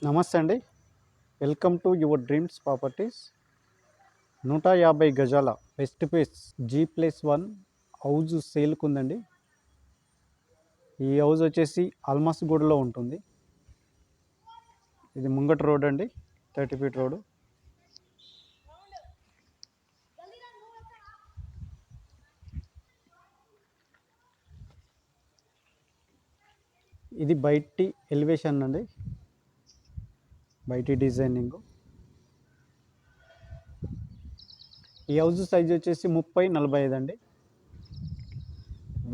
నమస్తే అండి. Welcome to your dreams properties. 150 గజాల వెస్ట్ ఫేస్ G+1 హౌజ్ సేల్కు ఉందండి. ఈ హౌజ్ వచ్చేసి ఆల్మస్గూడలో ఉంటుంది. ఇది ముంగట రోడ్ అండి, 30 ఫీట్ రోడ్. ఇది బయటి ఎలివేషన్ అండి, బయటి డిజైనింగ్. ఈ హౌజ్ సైజ్ వచ్చేసి 30x45 అండి.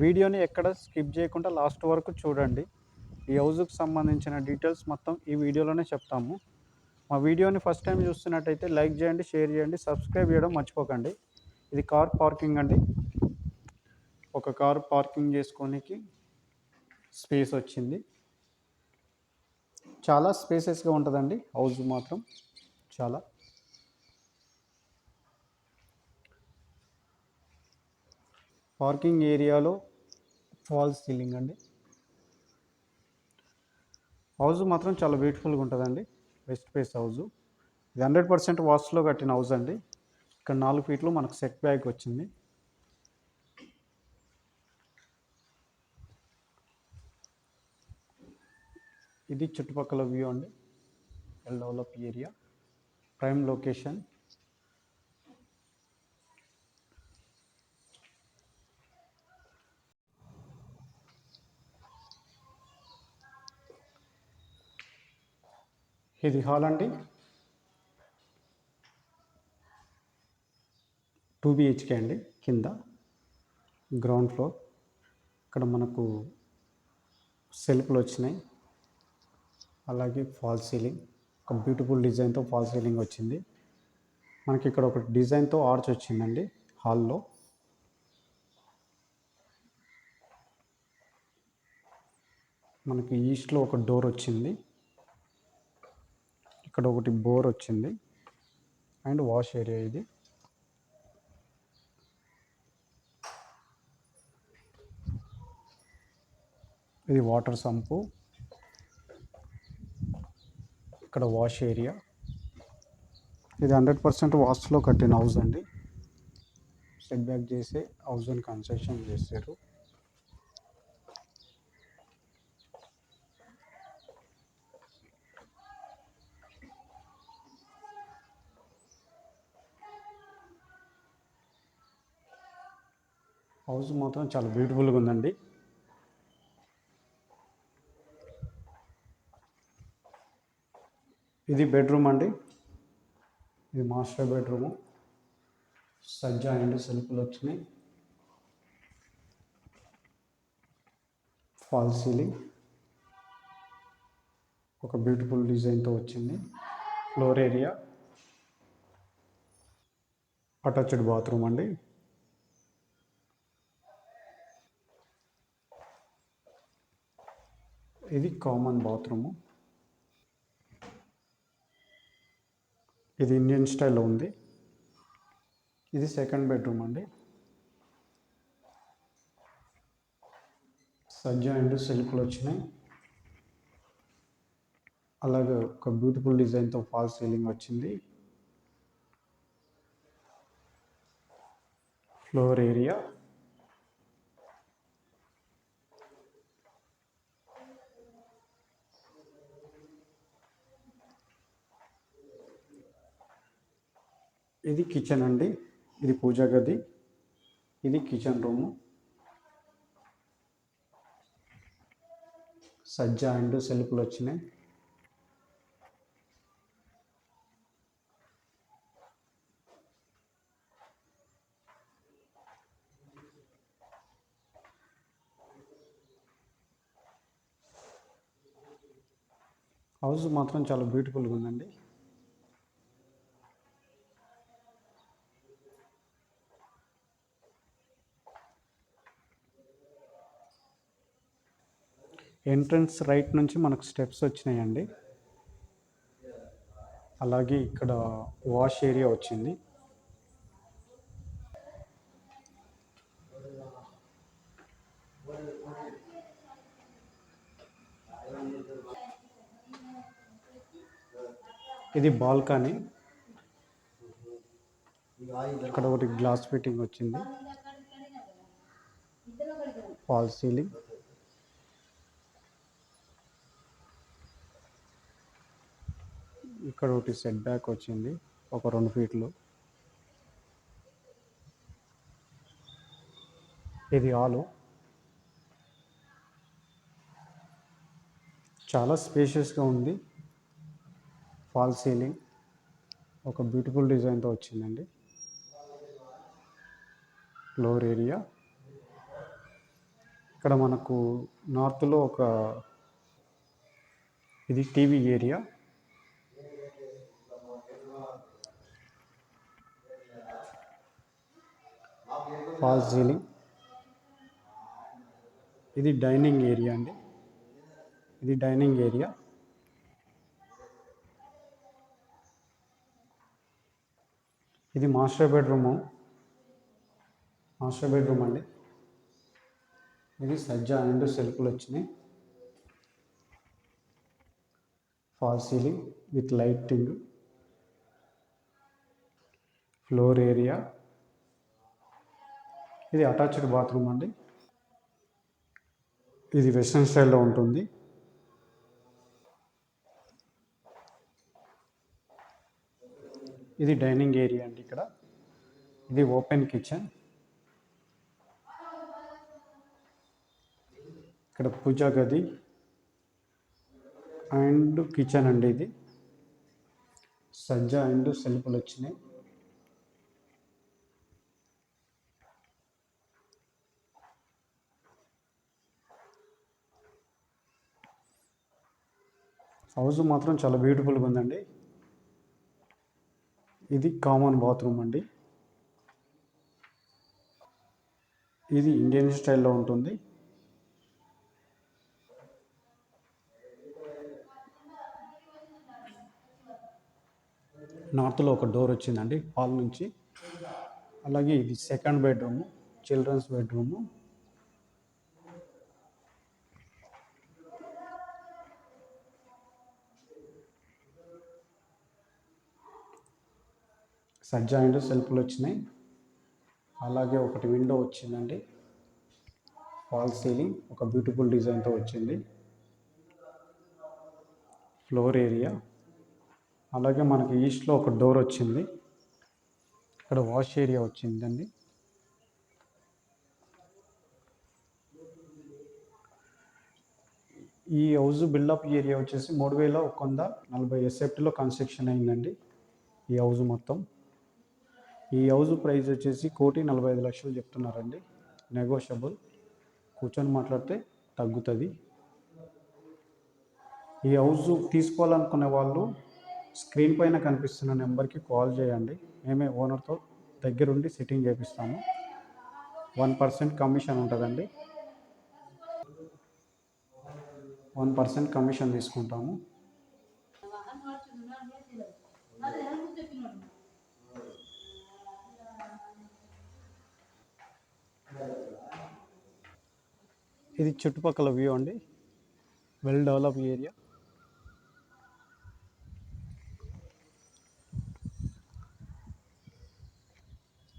వీడియోని ఎక్కడ స్కిప్ చేయకుండా లాస్ట్ వరకు చూడండి. ఈ హౌజ్కి సంబంధించిన డీటెయిల్స్ మొత్తం ఈ వీడియోలోనే చెప్తాము. మా వీడియోని ఫస్ట్ టైం చూస్తున్నట్టయితే లైక్ చేయండి, షేర్ చేయండి, సబ్స్క్రైబ్ చేయడం మర్చిపోకండి. ఇది కార్ పార్కింగ్ అండి. ఒక కారు పార్కింగ్ చేసుకోనికి స్పేస్ వచ్చింది. చాలా స్పేసెస్గా ఉంటుందండి హౌస్ మాత్రం. చాలా పార్కింగ్ ఏరియాలో ఫాల్స్ సీలింగ్ అండి. హౌస్ మాత్రం చాలా బ్యూటిఫుల్గా ఉంటుందండి. West face house. ఇది 100% వాస్తులో కట్టిన హౌస్ అండి. ఇక్కడ 4 ఫీట్లు మనకు సెట్ బ్యాక్ వచ్చింది. ఇది చుట్టుపక్కల వ్యూ అండి. Well develop area, prime location. ఇది హాల్ అండి, 2 BHK అండి. కింద గ్రౌండ్ ఫ్లోర్. ఇక్కడ మనకు సెల్ఫ్లు వచ్చినాయి, అలాగే ఫాల్ సీలింగ్. ఒక బ్యూటిఫుల్ డిజైన్తో ఫాల్ సీలింగ్ వచ్చింది. మనకి ఇక్కడ ఒక డిజైన్తో ఆర్చ్ వచ్చిందండి హాల్లో. మనకి ఈస్ట్లో ఒక డోర్ వచ్చింది. ఇక్కడ ఒకటి బోర్ వచ్చింది అండ్ వాష్ ఏరియా. ఇది వాటర్ సంపు. ఇక్కడ వాష్ ఏరియా. ఇది 100% వాస్తులో కట్టిన హౌస్ అండి. సెట్ బ్యాక్ చేసి హౌస్ని కన్స్ట్రక్షన్ చేశారు. హౌస్ మాత్రం చాలా బ్యూటిఫుల్గా ఉందండి. ఇది బెడ్రూమ్ అండి. ఇది మాస్టర్ బెడ్రూము. సజ్జా అండ్ సెల్ఫ్లు వచ్చినాయి. ఫాల్ సీలింగ్ ఒక బ్యూటిఫుల్ డిజైన్తో వచ్చింది. ఫ్లోర్ ఏరియా, అటాచ్డ్ బాత్రూమ్ అండి. ఇది కామన్ బాత్రూము. ఇది ఇండియన్ స్టైల్లో ఉంది. ఇది సెకండ్ బెడ్రూమ్ అండి. సజ్జా అండ్ సెల్ఫ్లు వచ్చినాయి. అలాగే ఒక బ్యూటిఫుల్ డిజైన్తో ఫాల్ సీలింగ్ వచ్చింది. ఫ్లోర్ ఏరియా, ఇది కిచెన్ అండి. ఇది పూజా గది. ఇది కిచెన్ రూము. సజ్జా అండ్ సెల్ఫ్లు వచ్చినాయి. హౌస్ మాత్రం చాలా బ్యూటిఫుల్గా ఉందండి. ఎంట్రన్స్ రైట్ నుంచి మనకు స్టెప్స్ వచ్చినాయండి. అలాగే ఇక్కడ వాష్ ఏరియా వచ్చింది. ఇది బాల్కనీ. ఇక్కడ ఒకటి గ్లాస్ ఫిట్టింగ్ వచ్చింది. Fall ceiling. ఇక్కడ ఒకటి సెట్ బ్యాక్ వచ్చింది ఒక 2 ఫీట్లు. ఇది హాలు. చాలా స్పేషియస్గా ఉంది. ఫాల్ సీలింగ్ ఒక బ్యూటిఫుల్ డిజైన్తో వచ్చిందండి. Floor area. ఇక్కడ మనకు నార్త్లో ఇది టీవీ ఏరియా. Fall ceiling. ఇది డైనింగ్ ఏరియా అండి. ఇది డైనింగ్ ఏరియా. ఇది మాస్టర్ బెడ్రూమ్ అండి. ఇది సజ్జా అండ్ సెల్ఫ్లు వచ్చినాయి. Fall ceiling with lighting. Floor area. ఇది అటాచ్డ్ బాత్రూమ్ అండి. ఇది వెస్ట్రన్ స్టైల్లో ఉంటుంది. ఇది డైనింగ్ ఏరియా అండి. ఇది ఓపెన్ కిచెన్. ఇక్కడ పూజా గది అండ్ కిచెన్ అండి. ఇది సజ్జా అండ్ సెల్ఫ్లు వచ్చినాయి. హౌస్ మాత్రం చాలా బ్యూటిఫుల్గా ఉందండి. ఇది కామన్ బాత్రూమ్ అండి. ఇది ఇండియన్ స్టైల్లో ఉంటుంది. నార్త్లో ఒక డోర్ వచ్చిందండి హాల్ నుంచి. అలాగే ఇది సెకండ్ బెడ్రూమ్, చిల్డ్రన్స్ బెడ్రూము. సజ్జా అండ్ సెల్ఫ్లు వచ్చినాయి. అలాగే ఒకటి విండో వచ్చిందండి. ఫాల్ సీలింగ్ ఒక బ్యూటిఫుల్ డిజైన్తో వచ్చింది. Floor area. అలాగే మనకి ఈస్ట్లో ఒక డోర్ వచ్చింది. ఇక్కడ వాష్ ఏరియా వచ్చిందండి. ఈ హౌస్ బిల్డప్ ఏరియా వచ్చేసి 3140 ఎస్ఎఫ్టీలో కన్స్ట్రక్షన్ అయిందండి. ఈ హౌస్ మొత్తం. ఈ హౌస్ ప్రైస్ వచ్చేసి 1,45,00,000 చెప్తున్నారండి. నెగోషియబుల్. కూర్చొని మాట్లాడితే తగ్గుతుంది. ఈ హౌస్ తీసుకోవాలనుకునే వాళ్ళు స్క్రీన్ పైన కనిపిస్తున్న నెంబర్కి కాల్ చేయండి. మేమే ఓనర్తో దగ్గరుండి సిట్టింగ్ చేపిస్తాము. 1% కమిషన్ ఉంటుందండి. 1% కమిషన్ తీసుకుంటాము. ఇది చుట్టుపక్కల వ్యూ అండి. Well develop area.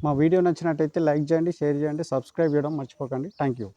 మా వీడియో నచ్చినట్టయితే లైక్ చేయండి, షేర్ చేయండి, సబ్స్క్రైబ్ చేయడం మర్చిపోకండి. Thank you.